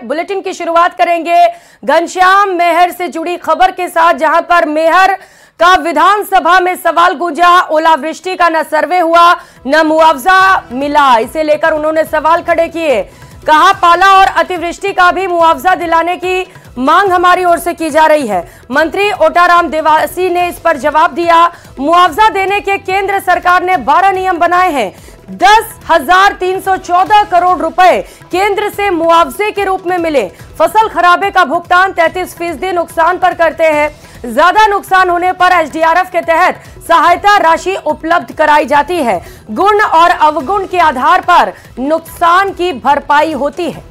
Bulletin की शुरुआत करेंगे घनश्याम मेहर से जुड़ी खबर के साथ, जहां पर मेहर का विधानसभा में सवाल गूंजा। ओलावृष्टि का न सर्वे हुआ न मुआवजा मिला, इसे लेकर उन्होंने सवाल खड़े किए। कहा पाला और अतिवृष्टि का भी मुआवजा दिलाने की मांग हमारी ओर से की जा रही है। मंत्री ओटाराम देवासी ने इस पर जवाब दिया। मुआवजा देने के केंद्र सरकार ने 12 नियम बनाए हैं। 10,314 करोड़ रुपए केंद्र से मुआवजे के रूप में मिले। फसल खराबे का भुगतान 33% नुकसान पर करते हैं। ज्यादा नुकसान होने पर एसडीआरएफ के तहत सहायता राशि उपलब्ध कराई जाती है। गुण और अवगुण के आधार पर नुकसान की भरपाई होती है।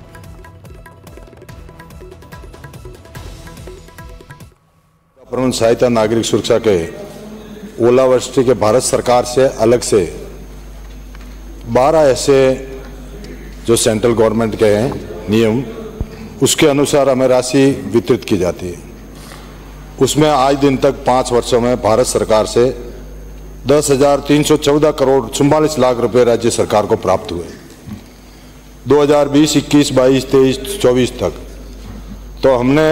प्रबंध सहायता नागरिक सुरक्षा के ओलावृष्टि के भारत सरकार से अलग से 12 ऐसे जो सेंट्रल गवर्नमेंट के हैं नियम, उसके अनुसार हमें राशि वितरित की जाती है। उसमें आज दिन तक 5 वर्षों में भारत सरकार से 10,314 करोड़ 44 लाख रुपए राज्य सरकार को प्राप्त हुए। 2020, 21, 22, 23, 24 तक तो हमने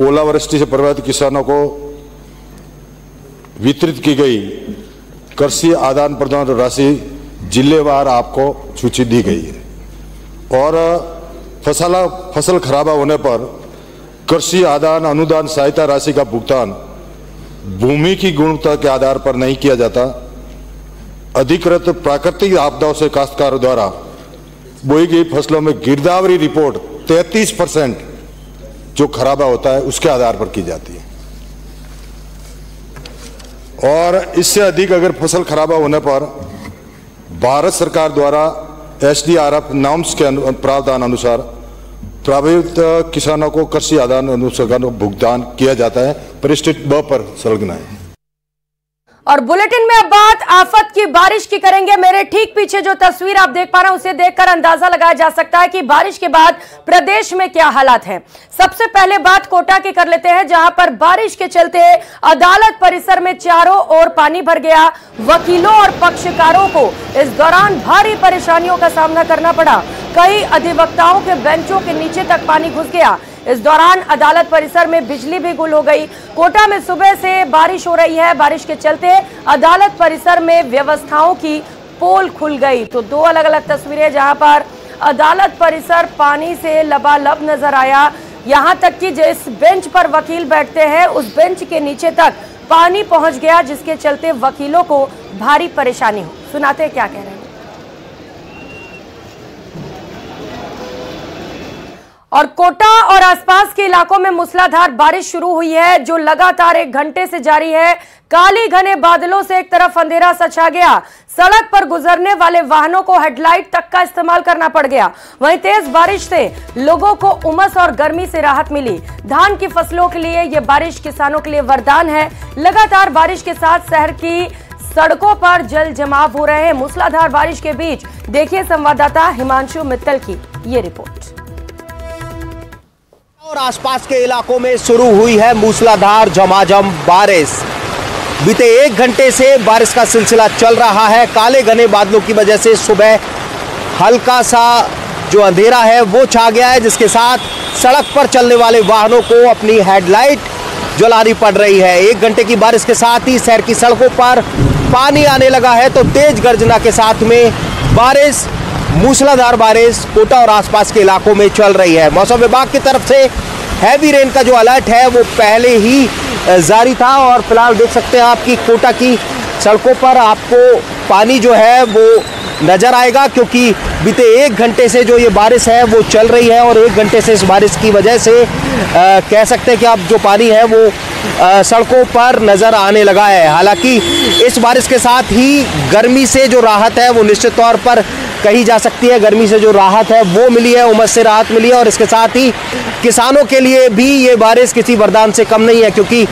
ओलावृष्टि से प्रभावित किसानों को वितरित की गई कृषि आदान प्रदान राशि जिलेवार आपको सूची दी गई है। और फसल खराबा होने पर कृषि आदान अनुदान सहायता राशि का भुगतान भूमि की गुणवत्ता के आधार पर नहीं किया जाता। अधिकृत प्राकृतिक आपदाओं से काश्तकारों द्वारा बोई गई फसलों में गिरदावरी रिपोर्ट 33% जो खराबा होता है उसके आधार पर की जाती है। और इससे अधिक अगर फसल खराबा होने पर भारत सरकार द्वारा एसडीआरएफ नॉर्म्स के प्रावधान अनुसार प्रभावित किसानों को कृषि आदान अनुदान भुगतान किया जाता है। परिशिष्ट ब पर संलग्न है। और बुलेटिन में अब बात आफत की बारिश की करेंगे। मेरे ठीक पीछे जो तस्वीर आप देख पा रहे हैं उसे देखकर अंदाजा लगाया जा सकता है कि बारिश के बाद प्रदेश में क्या हालात हैं। सबसे पहले बात कोटा की कर लेते हैं, जहां पर बारिश के चलते अदालत परिसर में चारों ओर पानी भर गया। वकीलों और पक्षकारों को इस दौरान भारी परेशानियों का सामना करना पड़ा। कई अधिवक्ताओं के बेंचों के नीचे तक पानी घुस गया। इस दौरान अदालत परिसर में बिजली भी गुल हो गई। कोटा में सुबह से बारिश हो रही है। बारिश के चलते अदालत परिसर में व्यवस्थाओं की पोल खुल गई। तो दो अलग अलग तस्वीरें, जहां पर अदालत परिसर पानी से लबालब नजर आया। यहां तक कि जिस बेंच पर वकील बैठते हैं उस बेंच के नीचे तक पानी पहुंच गया, जिसके चलते वकीलों को भारी परेशानी हो। सुनाते क्या कह रहे हैं। और कोटा और आसपास के इलाकों में मूसलाधार बारिश शुरू हुई है, जो लगातार 1 घंटे से जारी है। काले घने बादलों से एक तरफ अंधेरा सा छा गया। सड़क पर गुजरने वाले वाहनों को हेडलाइट तक का इस्तेमाल करना पड़ गया। वहीं तेज बारिश से लोगों को उमस और गर्मी से राहत मिली। धान की फसलों के लिए यह बारिश किसानों के लिए वरदान है। लगातार बारिश के साथ शहर की सड़कों पर जल जमाव हो रहे हैं। मूसलाधार बारिश के बीच देखिए संवाददाता हिमांशु मित्तल की ये रिपोर्ट। और आसपास के इलाकों में शुरू हुई है मूसलाधार झमाझम बारिश। बीते 1 घंटे से बारिश का सिलसिला चल रहा है। काले घने बादलों की वजह से सुबह हल्का सा जो अंधेरा है वो छा गया है, जिसके साथ सड़क पर चलने वाले वाहनों को अपनी हेडलाइट जलानी पड़ रही है। 1 घंटे की बारिश के साथ ही शहर की सड़कों पर पानी आने लगा है। तो तेज गर्जना के साथ में बारिश, मूसलाधार बारिश कोटा और आसपास के इलाकों में चल रही है। मौसम विभाग की तरफ से हैवी रेन का जो अलर्ट है वो पहले ही जारी था। और फिलहाल देख सकते हैं आप कि कोटा की सड़कों पर आपको पानी जो है वो नजर आएगा, क्योंकि बीते 1 घंटे से जो ये बारिश है वो चल रही है। और 1 घंटे से इस बारिश की वजह से कह सकते हैं कि अब जो पानी है वो सड़कों पर नजर आने लगा है। हालांकि इस बारिश के साथ ही गर्मी से जो राहत है वो निश्चित तौर पर कही जा सकती है। गर्मी से जो राहत है वो मिली है, उमस से राहत मिली है। और इसके साथ ही किसानों के लिए भी ये बारिश किसी वरदान से कम नहीं है, क्योंकि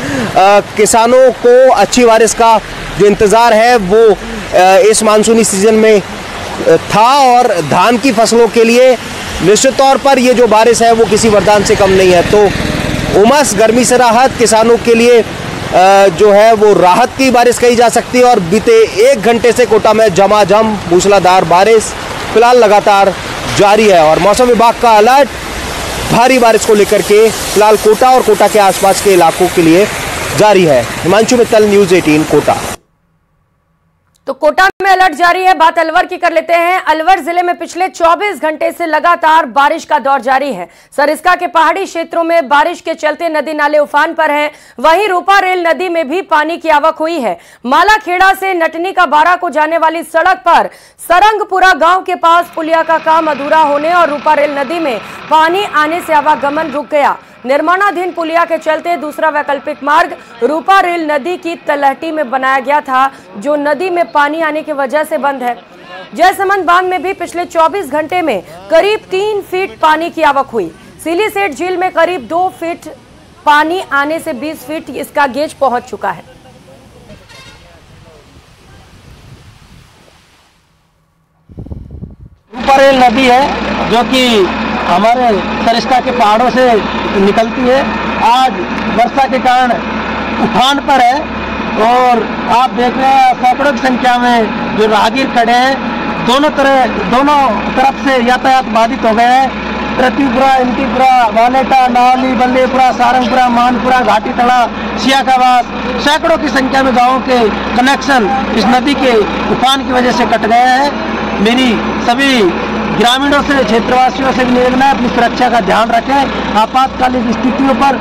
किसानों को अच्छी बारिश का जो इंतज़ार है वो इस मानसूनी सीजन में था। और धान की फसलों के लिए निश्चित तौर पर ये जो बारिश है वो किसी वरदान से कम नहीं है। तो उमस, गर्मी से राहत किसानों के लिए जो है वो राहत की बारिश कही जा सकती है। और बीते 1 घंटे से कोटा में झमाझम मूसलाधार बारिश फिलहाल लगातार जारी है। और मौसम विभाग का अलर्ट भारी बारिश को लेकर के फिलहाल कोटा और कोटा के आसपास के इलाकों के लिए जारी है। हिमांशु मित्तल, न्यूज़ 18 कोटा। तो कोटा में अलर्ट जारी है। बात अलवर की कर लेते हैं। अलवर जिले में पिछले 24 घंटे से लगातार बारिश का दौर जारी है। सरिस्का के पहाड़ी क्षेत्रों में बारिश के चलते नदी नाले उफान पर हैं। वहीं रूपा रेल नदी में भी पानी की आवक हुई है। मालाखेड़ा से नटनी का बारा को जाने वाली सड़क पर सरंगपुरा गांव के पास पुलिया का काम अधूरा होने और रूपा रेल नदी में पानी आने से आवागमन रुक गया। निर्माणाधीन पुलिया के चलते दूसरा वैकल्पिक मार्ग रूपा रेल नदी की तलहटी में बनाया गया था, जो नदी में पानी आने की वजह से बंद है। जयसमंद बांध में भी पिछले 24 घंटे में करीब 3 फीट पानी की आवक हुई। सिलीसेट झील में करीब 2 फीट पानी आने से 20 फीट इसका गेज पहुंच चुका है। रूपा रेल नदी है जो कि हमारे सरिस्का के पहाड़ों से निकलती है। आज वर्षा के कारण उफान पर है और आप देख रहे हैं सैकड़ों की संख्या में जो राहगीर खड़े हैं। दोनों तरफ से यातायात बाधित हो गए हैं। प्रतिपुरा, इंटीपुरा, वालेटा, नावली, बल्लेपुरा, सारंगपुरा, मानपुरा, घाटी तड़ा, सियाकाबाद, सैकड़ों की संख्या में गाँवों के कनेक्शन इस नदी के उफान की वजह से कट गए हैं। मेरी सभी ग्रामीणों से, क्षेत्रवासियों से भी निवेदन है, अपनी सुरक्षा का ध्यान रखें। आपातकालीन स्थितियों पर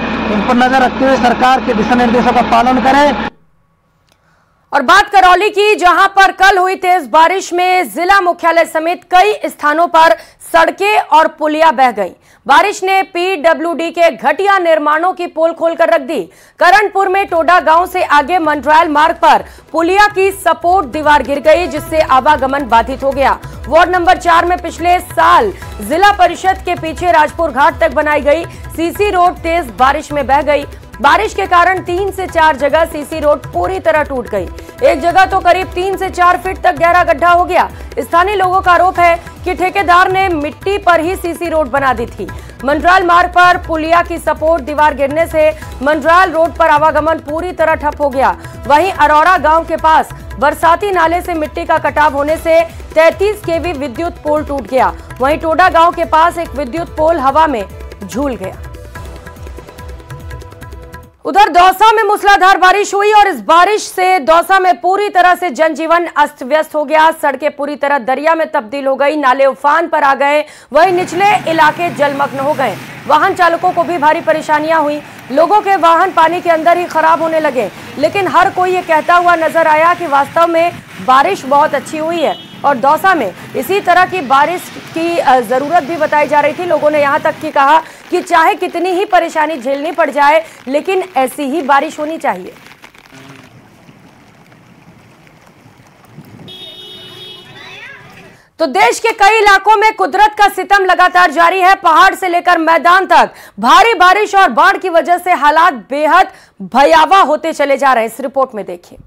नजर रखते हुए सरकार के दिशा निर्देशों का पालन करें। और बात करौली की, जहां पर कल हुई तेज बारिश में जिला मुख्यालय समेत कई स्थानों पर सड़कें और पुलिया बह गई। बारिश ने पीडब्ल्यूडी के घटिया निर्माणों की पोल खोलकर रख दी। करणपुर में टोडा गांव से आगे मंडरायल मार्ग पर पुलिया की सपोर्ट दीवार गिर गई, जिससे आवागमन बाधित हो गया। वार्ड नंबर 4 में पिछले साल जिला परिषद के पीछे राजपुर घाट तक बनाई गई सीसी रोड तेज बारिश में बह गई। बारिश के कारण 3 से 4 जगह सीसी रोड पूरी तरह टूट गई। एक जगह तो करीब 3 से 4 फीट तक गहरा गड्ढा हो गया। स्थानीय लोगों का आरोप है कि ठेकेदार ने मिट्टी पर ही सीसी रोड बना दी थी। मंडरायल मार्ग पर पुलिया की सपोर्ट दीवार गिरने से मंडरायल रोड पर आवागमन पूरी तरह ठप हो गया। वहीं अरोड़ा गांव के पास बरसाती नाले से मिट्टी का कटाव होने से 33 केवी विद्युत पोल टूट गया। वहीं टोडा गांव के पास एक विद्युत पोल हवा में झूल गया। उधर दौसा में मूसलाधार बारिश हुई और इस बारिश से दौसा में पूरी तरह से जनजीवन अस्त व्यस्त हो गया। सड़कें पूरी तरह दरिया में तब्दील हो गई, नाले उफान पर आ गए, वहीं निचले इलाके जलमग्न हो गए। वाहन चालकों को भी भारी परेशानियां हुई। लोगों के वाहन पानी के अंदर ही खराब होने लगे, लेकिन हर कोई ये कहता हुआ नजर आया कि वास्तव में बारिश बहुत अच्छी हुई है और दौसा में इसी तरह की बारिश की जरूरत भी बताई जा रही थी। लोगों ने यहाँ तक कि कहा कि चाहे कितनी ही परेशानी झेलनी पड़ जाए, लेकिन ऐसी ही बारिश होनी चाहिए। तो देश के कई इलाकों में कुदरत का सितम लगातार जारी है। पहाड़ से लेकर मैदान तक भारी बारिश और बाढ़ की वजह से हालात बेहद भयावह होते चले जा रहे हैं। इस रिपोर्ट में देखिए।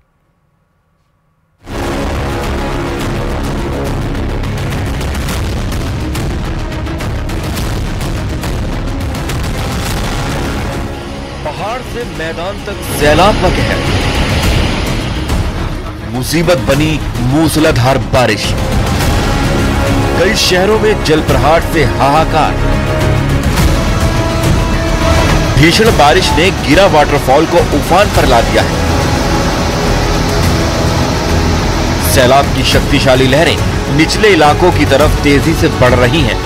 पहाड़ से मैदान तक सैलाब का कहर, मुसीबत बनी मूसलाधार बारिश। कई शहरों में जलप्रहार से हाहाकार। भीषण बारिश ने गिरा वाटरफॉल को उफान पर ला दिया है। सैलाब की शक्तिशाली लहरें निचले इलाकों की तरफ तेजी से बढ़ रही हैं,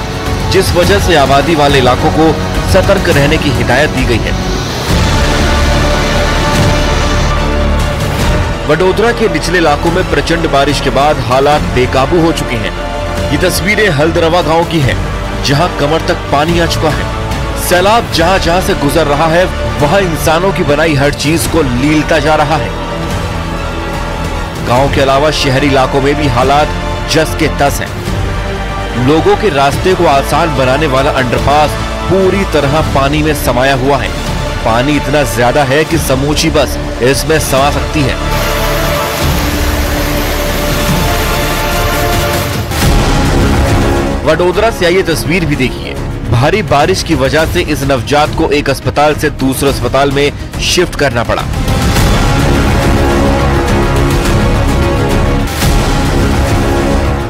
जिस वजह से आबादी वाले इलाकों को सतर्क रहने की हिदायत दी गई है। वडोदरा के निचले इलाकों में प्रचंड बारिश के बाद हालात बेकाबू हो चुके हैं। ये तस्वीरें हल्दरवा गांव की हैं, जहां कमर तक पानी आ चुका है। सैलाब जहां जहां से गुजर रहा है, वहां इंसानों की बनाई हर चीज को लीलता जा रहा है। गांव के अलावा शहरी इलाकों में भी हालात जस के तस हैं। लोगों के रास्ते को आसान बनाने वाला अंडरपास पूरी तरह पानी में समाया हुआ है। पानी इतना ज्यादा है कि समूची बस इसमें समा सकती है। वडोदरा से आई ये तस्वीर भी देखिए। भारी बारिश की वजह से इस नवजात को एक अस्पताल से दूसरे अस्पताल में शिफ्ट करना पड़ा।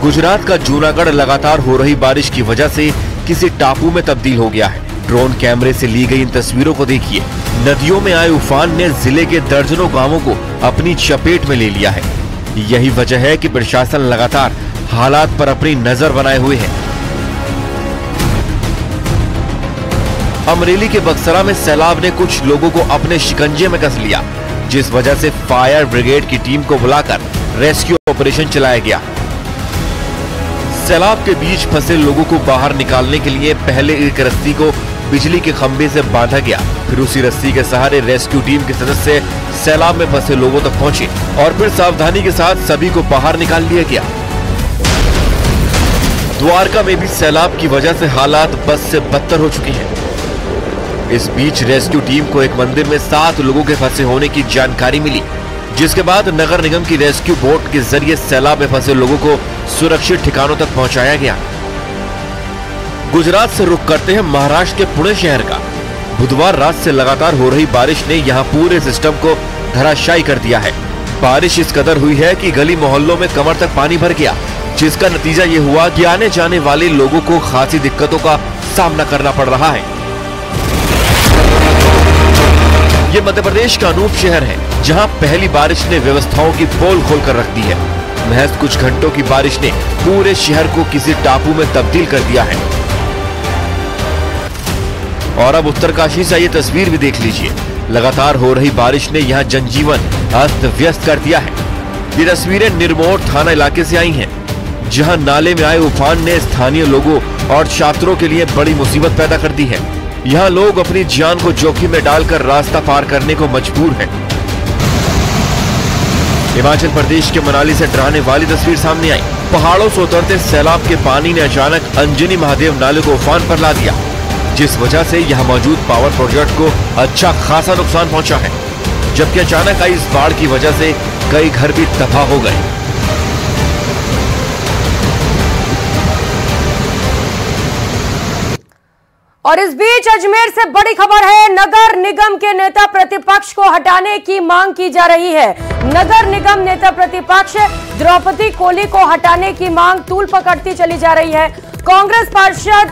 गुजरात का जूनागढ़ लगातार हो रही बारिश की वजह से किसी टापू में तब्दील हो गया है। ड्रोन कैमरे से ली गई इन तस्वीरों को देखिए। नदियों में आए उफान ने जिले के दर्जनों गांवों को अपनी चपेट में ले लिया है। यही वजह है कि प्रशासन लगातार हालात पर अपनी नजर बनाए हुए है। अमरेली के बक्सरा में सैलाब ने कुछ लोगों को अपने शिकंजे में कस लिया, जिस वजह से फायर ब्रिगेड की टीम को बुलाकर रेस्क्यू ऑपरेशन चलाया गया। सैलाब के बीच फंसे लोगों को बाहर निकालने के लिए पहले एक रस्सी को बिजली के खंभे से बांधा गया, फिर उसी रस्सी के सहारे रेस्क्यू टीम के सदस्य सैलाब में फंसे लोगों तक पहुंचे और फिर सावधानी के साथ सभी को बाहर निकाल लिया गया। द्वारका में भी सैलाब की वजह से हालात बस से बदतर हो चुके हैं। इस बीच रेस्क्यू टीम को एक मंदिर में 7 लोगों के फंसे होने की जानकारी मिली, जिसके बाद नगर निगम की रेस्क्यू बोट के जरिए सैलाब में फंसे लोगों को सुरक्षित ठिकानों तक पहुंचाया गया। गुजरात से रुख करते हैं महाराष्ट्र के पुणे शहर का। बुधवार रात से लगातार हो रही बारिश ने यहां पूरे सिस्टम को धराशायी कर दिया है। बारिश इस कदर हुई है कि गली मोहल्लों में कमर तक पानी भर गया, जिसका नतीजा ये हुआ कि आने जाने वाले लोगों को खासी दिक्कतों का सामना करना पड़ रहा है। ये मध्य प्रदेश का अनूप शहर है, जहां पहली बारिश ने व्यवस्थाओं की पोल खोल कर रख दी है। महज कुछ घंटों की बारिश ने पूरे शहर को किसी टापू में तब्दील कर दिया है। और अब उत्तरकाशी से ये तस्वीर भी देख लीजिए। लगातार हो रही बारिश ने यहां जनजीवन अस्त व्यस्त कर दिया है। ये तस्वीरें निर्मोर थाना इलाके से आई हैं, जहां नाले में आए उफान ने स्थानीय लोगों और छात्रों के लिए बड़ी मुसीबत पैदा कर दी है। यहाँ लोग अपनी जान को जोखिम में डालकर रास्ता पार करने को मजबूर हैं। हिमाचल प्रदेश के मनाली से डराने वाली तस्वीर सामने आई। पहाड़ों से उतरते सैलाब के पानी ने अचानक अंजनी महादेव नाले को उफान पर ला दिया, जिस वजह से यहाँ मौजूद पावर प्रोजेक्ट को अच्छा खासा नुकसान पहुंचा है। जबकि अचानक आई इस बाढ़ की वजह से कई घर भी तबाह हो गए। और इस बीच अजमेर से बड़ी खबर है। नगर निगम के नेता प्रतिपक्ष को हटाने की मांग की जा रही है। नगर निगम नेता प्रतिपक्ष द्रौपदी कोली को हटाने की मांग तूल पकड़ती चली जा रही है। कांग्रेस पार्षद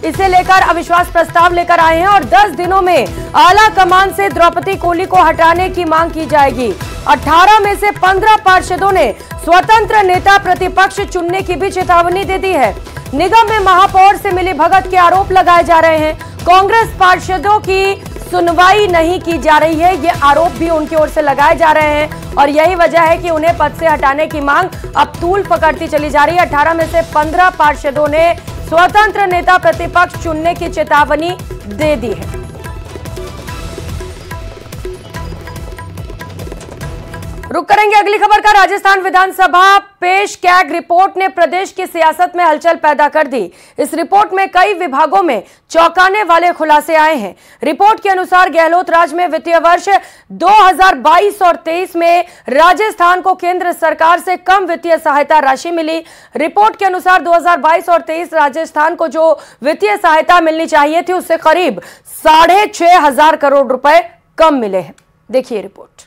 इसे लेकर अविश्वास प्रस्ताव लेकर आए हैं और 10 दिनों में आला कमान से द्रौपदी कोली को हटाने की मांग की जाएगी। 18 में से 15 पार्षदों ने स्वतंत्र नेता प्रतिपक्ष चुनने की भी चेतावनी दे दी है। निगम में महापौर से मिली भगत के आरोप लगाए जा रहे हैं। कांग्रेस पार्षदों की सुनवाई नहीं की जा रही है, ये आरोप भी उनकी ओर से लगाए जा रहे हैं और यही वजह है कि उन्हें पद से हटाने की मांग अब तूल पकड़ती चली जा रही है। 18 में से 15 पार्षदों ने स्वतंत्र नेता प्रतिपक्ष चुनने की चेतावनी दे दी है। रुक करेंगे अगली खबर का। राजस्थान विधानसभा पेश कैग रिपोर्ट ने प्रदेश की सियासत में हलचल पैदा कर दी। इस रिपोर्ट में कई विभागों में चौंकाने वाले खुलासे आए हैं। रिपोर्ट के अनुसार गहलोत राज में वित्तीय वर्ष 2022 और 23 में राजस्थान को केंद्र सरकार से कम वित्तीय सहायता राशि मिली। रिपोर्ट के अनुसार 2022 और 23 राजस्थान को जो वित्तीय सहायता मिलनी चाहिए थी उससे करीब 6,500 करोड़ रुपए कम मिले हैं। देखिए रिपोर्ट।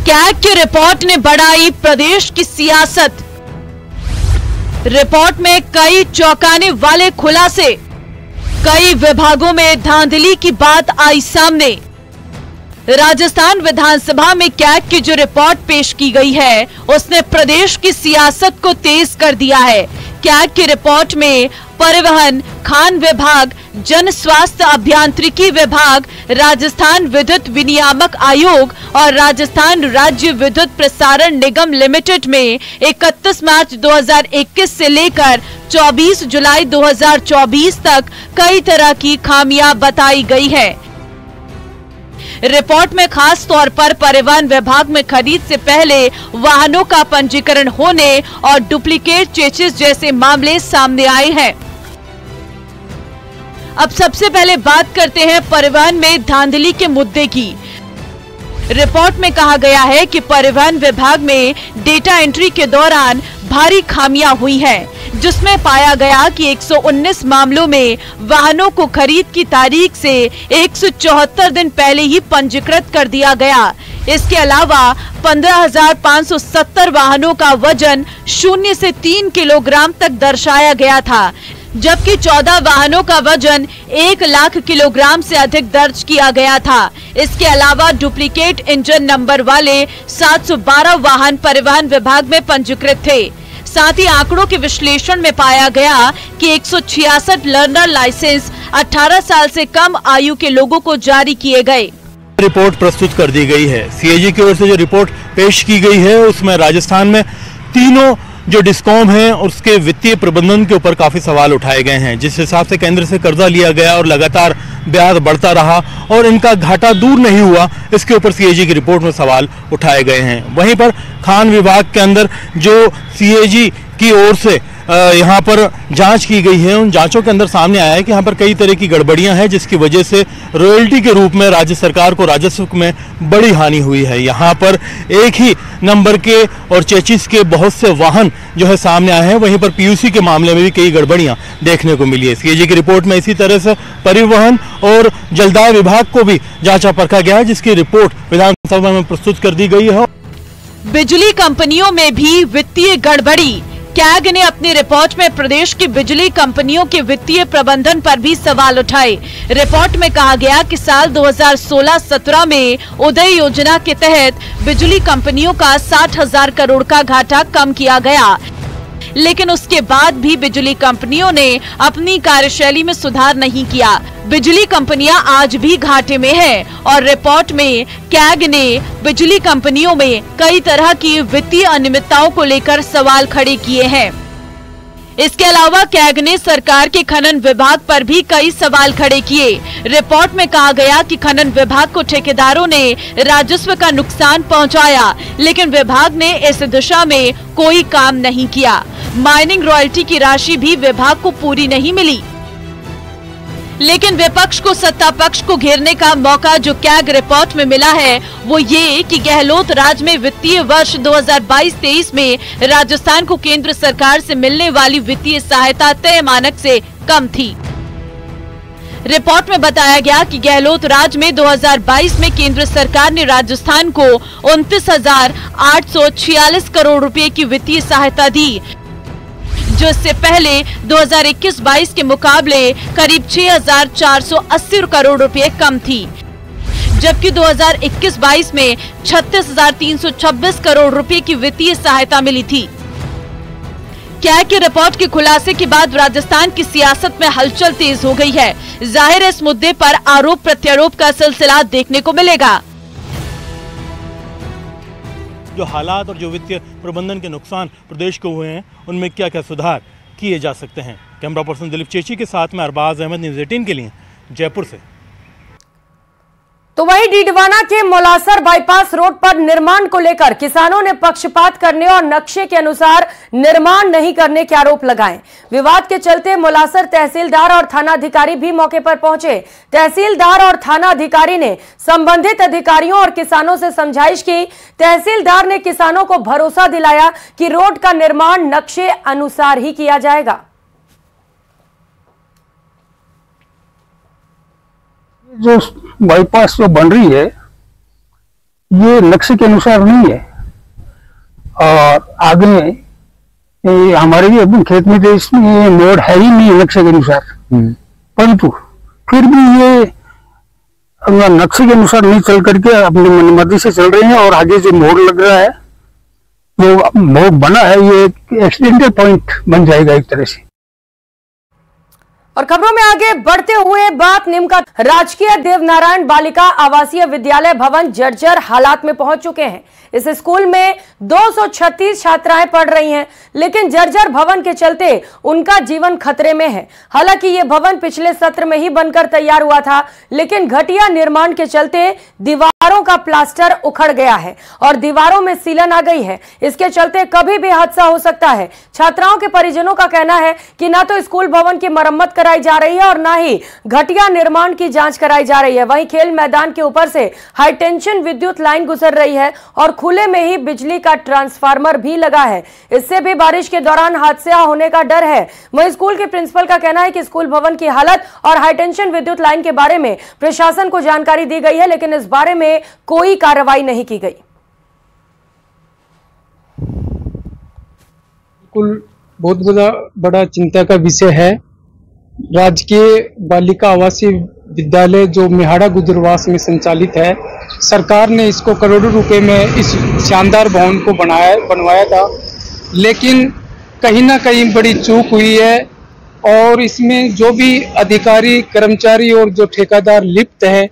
कैग की रिपोर्ट ने बढ़ाई प्रदेश की सियासत। रिपोर्ट में कई चौंकाने वाले खुलासे, कई विभागों में धांधली की बात आई सामने। राजस्थान विधानसभा में कैग की जो रिपोर्ट पेश की गई है उसने प्रदेश की सियासत को तेज कर दिया है। कैग की रिपोर्ट में परिवहन, खान विभाग, जन स्वास्थ्य अभियांत्रिकी विभाग, राजस्थान विद्युत विनियामक आयोग और राजस्थान राज्य विद्युत प्रसारण निगम लिमिटेड में 31 मार्च 2021 से लेकर 24 जुलाई 2024 तक कई तरह की खामियां बताई गई है। रिपोर्ट में खास तौर पर परिवहन विभाग में खरीद से पहले वाहनों का पंजीकरण होने और डुप्लीकेट चेसिस जैसे मामले सामने आए हैं। अब सबसे पहले बात करते हैं परिवहन में धांधली के मुद्दे की। रिपोर्ट में कहा गया है कि परिवहन विभाग में डेटा एंट्री के दौरान भारी खामियां हुई हैं, जिसमें पाया गया कि 119 मामलों में वाहनों को खरीद की तारीख से 174 दिन पहले ही पंजीकृत कर दिया गया। इसके अलावा 15,570 वाहनों का वजन 0 से 3 किलोग्राम तक दर्शाया गया था, जबकि 14 वाहनों का वजन 1 लाख किलोग्राम से अधिक दर्ज किया गया था। इसके अलावा डुप्लीकेट इंजन नंबर वाले 712 वाहन परिवहन विभाग में पंजीकृत थे। साथ ही आंकड़ों के विश्लेषण में पाया गया कि 166 लर्नर लाइसेंस 18 साल से कम आयु के लोगों को जारी किए गए। रिपोर्ट प्रस्तुत कर दी गई है। सीएजी की ओर से जो रिपोर्ट पेश की गई है उसमें राजस्थान में तीनों जो डिस्कॉम है उसके वित्तीय प्रबंधन के ऊपर काफी सवाल उठाए गए हैं। जिस हिसाब से केंद्र से कर्जा लिया गया और लगातार ब्याज बढ़ता रहा और इनका घाटा दूर नहीं हुआ, इसके ऊपर सीएजी की रिपोर्ट में सवाल उठाए गए हैं। वहीं पर खान विभाग के अंदर जो सीएजी की ओर से यहाँ पर जांच की गई है, उन जांचों के अंदर सामने आया है कि यहाँ पर कई तरह की गड़बड़ियां हैं, जिसकी वजह से रॉयल्टी के रूप में राज्य सरकार को राजस्व में बड़ी हानि हुई है। यहाँ पर एक ही नंबर के और चेचिस के बहुत से वाहन जो है सामने आए हैं। वहीं पर पीयूसी के मामले में भी कई गड़बड़ियां देखने को मिली है। सीएजी की रिपोर्ट में इसी तरह से परिवहन और जलदाय विभाग को भी जांचा परखा गया है, जिसकी रिपोर्ट विधानसभा में प्रस्तुत कर दी गई है। बिजली कंपनियों में भी वित्तीय गड़बड़ी। कैग ने अपनी रिपोर्ट में प्रदेश की बिजली कंपनियों के वित्तीय प्रबंधन पर भी सवाल उठाए। रिपोर्ट में कहा गया कि साल 2016-17 में उदय योजना के तहत बिजली कंपनियों का 60,000 करोड़ का घाटा कम किया गया, लेकिन उसके बाद भी बिजली कंपनियों ने अपनी कार्यशैली में सुधार नहीं किया। बिजली कंपनियां आज भी घाटे में हैं और रिपोर्ट में कैग ने बिजली कंपनियों में कई तरह की वित्तीय अनियमितताओं को लेकर सवाल खड़े किए हैं। इसके अलावा कैग ने सरकार के खनन विभाग पर भी कई सवाल खड़े किए। रिपोर्ट में कहा गया कि खनन विभाग को ठेकेदारों ने राजस्व का नुकसान पहुंचाया, लेकिन विभाग ने इस दिशा में कोई काम नहीं किया। माइनिंग रॉयल्टी की राशि भी विभाग को पूरी नहीं मिली। लेकिन विपक्ष को सत्ता पक्ष को घेरने का मौका जो कैग रिपोर्ट में मिला है वो ये कि गहलोत राज में वित्तीय वर्ष 2022-23 में राजस्थान को केंद्र सरकार से मिलने वाली वित्तीय सहायता तय मानक से कम थी। रिपोर्ट में बताया गया कि गहलोत राज में 2022 में केंद्र सरकार ने राजस्थान को 29,846 करोड़ रुपए की वित्तीय सहायता दी, जो इससे पहले 2021-22 के मुकाबले करीब 6,480 करोड़ रुपए कम थी, जबकि 2021-22 में 36,326 करोड़ रुपए की वित्तीय सहायता मिली थी। कैग की रिपोर्ट के खुलासे के बाद राजस्थान की सियासत में हलचल तेज हो गई है। जाहिर है इस मुद्दे पर आरोप प्रत्यारोप का सिलसिला देखने को मिलेगा। जो हालात और जो वित्तीय प्रबंधन के नुकसान प्रदेश को हुए हैं उनमें क्या क्या सुधार किए जा सकते हैं। कैमरा पर्सन दिलीप चेची के साथ में अरबाज अहमद, न्यूज़ 18 के लिए जयपुर से। तो वहीं डीडवाना के मोलासर बाईपास रोड पर निर्माण को लेकर किसानों ने पक्षपात करने और नक्शे के अनुसार निर्माण नहीं करने के आरोप लगाए। विवाद के चलते मोलासर तहसीलदार और थाना अधिकारी भी मौके पर पहुंचे। तहसीलदार और थाना अधिकारी ने संबंधित अधिकारियों और किसानों से समझाइश की। तहसीलदार ने किसानों को भरोसा दिलाया कि रोड का निर्माण नक्शे अनुसार ही किया जाएगा। जो बाईपास जो बन रही है ये नक्शे के अनुसार नहीं है और आगे हमारे भी खेत में तो इसमें ये मोड़ है ही नहीं नक्शे के अनुसार, परंतु फिर भी ये नक्शे के अनुसार नहीं चल करके अपनी मनमर्जी से चल रहे हैं और आगे जो मोड़ लग रहा है जो मोड़ बना है ये एक्सीडेंटल पॉइंट बन जाएगा एक तरह से। और खबरों में आगे बढ़ते हुए बात निमका राजकीय देवनारायण बालिका आवासीय विद्यालय भवन जर्जर हालात में पहुंच चुके हैं। इस स्कूल में 236 छात्राएं पढ़ रही हैं, लेकिन जर्जर भवन के चलते उनका जीवन खतरे में है। हालांकि ये भवन पिछले सत्र में ही बनकर तैयार हुआ था, लेकिन घटिया निर्माण के चलते दीवारों का प्लास्टर उखड़ गया है और दीवारों में सीलन आ गई है। इसके चलते कभी भी हादसा हो सकता है। छात्राओं के परिजनों का कहना है कि ना तो स्कूल भवन की मरम्मत कराई जा रही है और ना ही घटिया निर्माण की जांच कराई जा रही है। वहीं खेल मैदान के ऊपर से हाई टेंशन विद्युत लाइन गुजर रही है और खुले में ही बिजली का ट्रांसफार्मर भी लगा है। इससे भी बारिश के दौरान हादसा होने का डर है। वहीं स्कूल के प्रिंसिपल का कहना है कि स्कूल भवन की हालत और हाई टेंशन विद्युत लाइन के बारे में प्रशासन को जानकारी दी गई है, लेकिन इस बारे में में कोई कार्रवाई नहीं की गई। बिल्कुल बहुत बड़ा चिंता का विषय है। राजकीय बालिका आवासीय विद्यालय जो मेहाड़ा गुजरवास में संचालित है, सरकार ने इसको करोड़ों रुपए में इस शानदार भवन को बनवाया था, लेकिन कहीं ना कहीं बड़ी चूक हुई है और इसमें जो भी अधिकारी, कर्मचारी और जो ठेकेदार लिप्त है,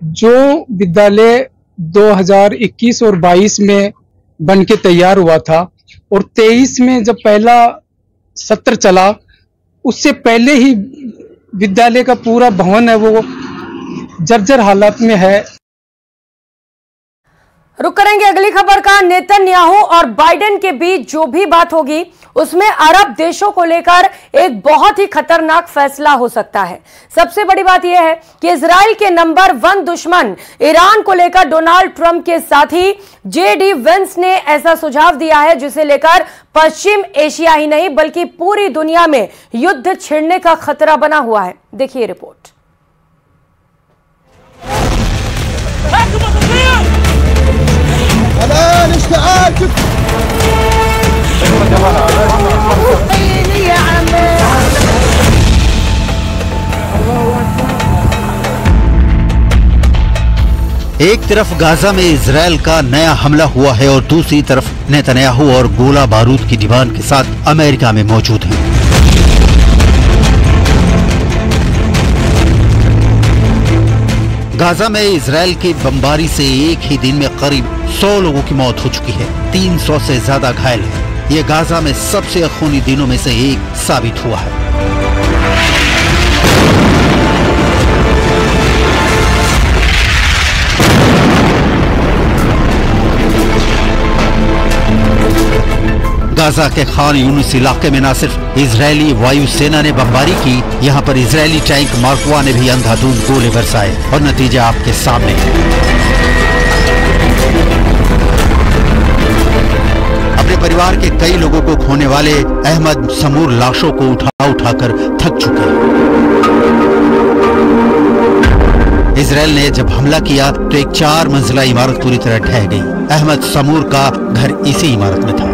जो विद्यालय 2021 और 22 में बन के तैयार हुआ था और 23 में जब पहला सत्र चला, उससे पहले ही विद्यालय का पूरा भवन है वो जर्जर हालत में है। रुक करेंगे अगली खबर का। नेतन्याहू और बाइडेन के बीच जो भी बात होगी उसमें अरब देशों को लेकर एक बहुत ही खतरनाक फैसला हो सकता है। सबसे बड़ी बात यह है कि इजराइल के नंबर 1 दुश्मन ईरान को लेकर डोनाल्ड ट्रंप के साथी जेडी वेंस ने ऐसा सुझाव दिया है जिसे लेकर पश्चिम एशिया ही नहीं बल्कि पूरी दुनिया में युद्ध छिड़ने का खतरा बना हुआ है। देखिए रिपोर्ट। एक तरफ गाजा में इजराइल का नया हमला हुआ है और दूसरी तरफ नेतन्याहू और गोला बारूद की डिमांड के साथ अमेरिका में मौजूद हैं। गाजा में इजराइल की बमबारी से एक ही दिन में करीब 100 लोगों की मौत हो चुकी है, 300 से ज्यादा घायल हैं। ये गाजा में सबसे खूनी दिनों में से एक साबित हुआ है। गाजा के खान यूनिस इलाके में न सिर्फ इजरायली वायुसेना ने बमबारी की, यहाँ पर इजरायली टैंक मार्क 1 ने भी अंधाधुंध गोले बरसाए और नतीजा आपके सामने है। अपने परिवार के कई लोगों को खोने वाले अहमद समूर लाशों को उठाकर थक चुके हैं। इजराइल ने जब हमला किया तो एक 4 मंजिला इमारत पूरी तरह ढह गई। अहमद समूर का घर इसी इमारत में था।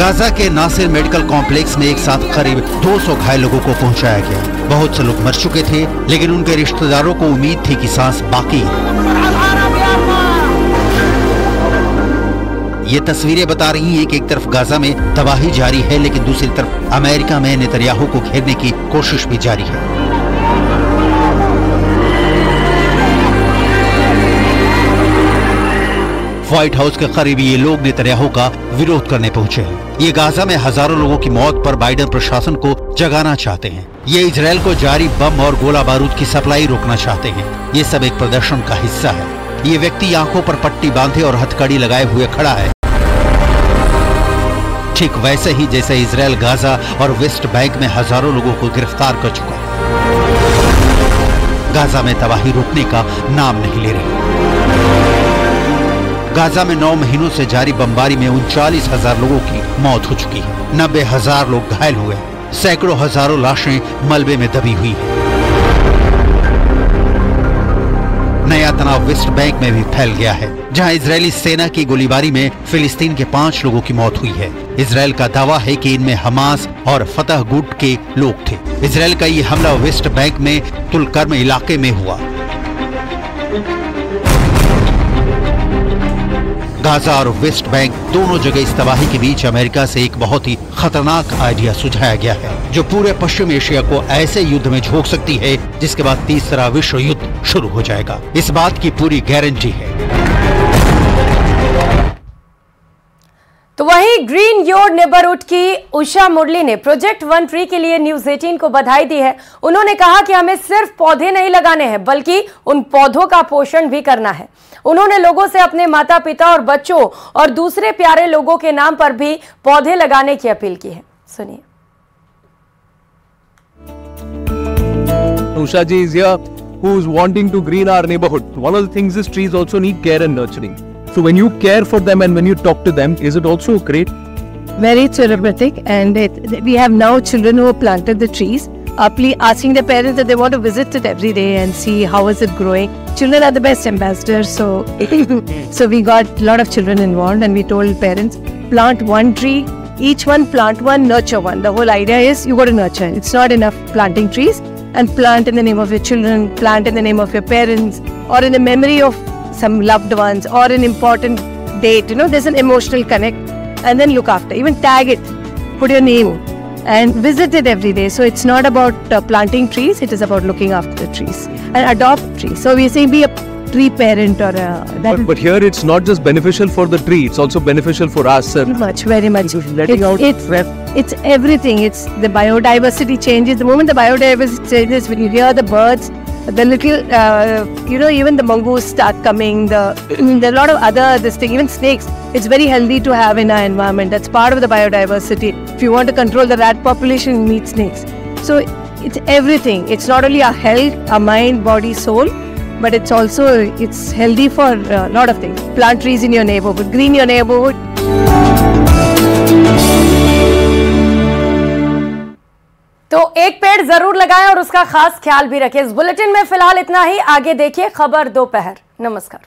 गाजा के नासिर मेडिकल कॉम्प्लेक्स में एक साथ करीब 200 घायल लोगों को पहुंचाया गया। बहुत से लोग मर चुके थे, लेकिन उनके रिश्तेदारों को उम्मीद थी कि सांस बाकी है। ये तस्वीरें बता रही हैं कि एक तरफ गाजा में तबाही जारी है, लेकिन दूसरी तरफ अमेरिका में नेतन्याहू को घेरने की कोशिश भी जारी है। व्हाइट हाउस के करीबी ये लोग नेतन्याहू का विरोध करने पहुंचे हैं। ये गाजा में हजारों लोगों की मौत पर बाइडेन प्रशासन को जगाना चाहते हैं। ये इजराइल को जारी बम और गोला बारूद की सप्लाई रोकना चाहते हैं। ये सब एक प्रदर्शन का हिस्सा है। ये व्यक्ति आंखों पर पट्टी बांधे और हथकड़ी लगाए हुए खड़ा है, ठीक वैसे ही जैसे इजराइल गाजा और वेस्ट बैंक में हजारों लोगों को गिरफ्तार कर चुका है। गाजा में तबाही रुकने का नाम नहीं ले रही। गाजा में 9 महीनों से जारी बमबारी में 39,000 लोगों की मौत हो चुकी है। 90,000 लोग घायल हुए, सैकड़ों हजारों लाशें मलबे में दबी हुई है। नया तनाव वेस्ट बैंक में भी फैल गया है, जहां इजरायली सेना की गोलीबारी में फिलिस्तीन के 5 लोगों की मौत हुई है। इजरायल का दावा है कि इनमें हमास और फतह गुट के लोग थे। इजरायल का ये हमला वेस्ट बैंक में तुलकर्म इलाके में हुआ। गाजा और वेस्ट बैंक दोनों जगह इस तबाही के बीच अमेरिका से एक बहुत ही खतरनाक आइडिया सुझाया गया है, जो पूरे पश्चिम एशिया को ऐसे युद्ध में झोंक सकती है जिसके बाद तीसरा विश्व युद्ध शुरू हो जाएगा। इस बात की पूरी गारंटी है। तो वहीं ग्रीन योर नेबरहुड की उषा मुरली ने प्रोजेक्ट वन ट्री के लिए न्यूज 18 को बधाई दी है। उन्होंने कहा कि हमें सिर्फ पौधे नहीं लगाने हैं बल्कि उन पौधों का पोषण भी करना है। उन्होंने लोगों से अपने माता पिता और बच्चों और दूसरे प्यारे लोगों के नाम पर भी पौधे लगाने की अपील की है। सुनिए। Usha ji is here, who's wanting to green our neighborhood. One of the things is trees also need care and nurturing. So when you care for them and when you talk to them, is it also great? Very therapeutic, and we have now children who have planted the trees, asking their parents that they want to visit it every day and see how is it growing. Children are the best ambassadors, so we got a lot of children involved, and we told parents, plant one tree, each one plant one, nurture one. The whole idea is you got to nurture. It's not enough planting trees, and plant in the name of your children, plant in the name of your parents, or in the memory of some loved ones, or an important date. There's an emotional connect, and then look after. Even tag it, put your name, and visit it every day. So it's not about planting trees; it is about looking after the trees and adopt trees. So we say be a tree parent or But here it's not just beneficial for the tree; it's also beneficial for us, sir. Very much. It's everything. It's the biodiversity changes. The moment the biodiversity changes, when you hear the birds, the little, even the mongoose start coming. There are a lot of other even snakes. It's very healthy to have in our environment. That's part of the biodiversity. If you want to control the rat population, meet snakes. So it's everything. It's not only our health, our mind, body, soul, but it's healthy for a lot of things. Plant trees in your neighborhood, green your neighborhood. तो एक पेड़ जरूर लगाएं और उसका खास ख्याल भी रखें। इस बुलेटिन में फिलहाल इतना ही। आगे देखिए खबर दोपहर। नमस्कार।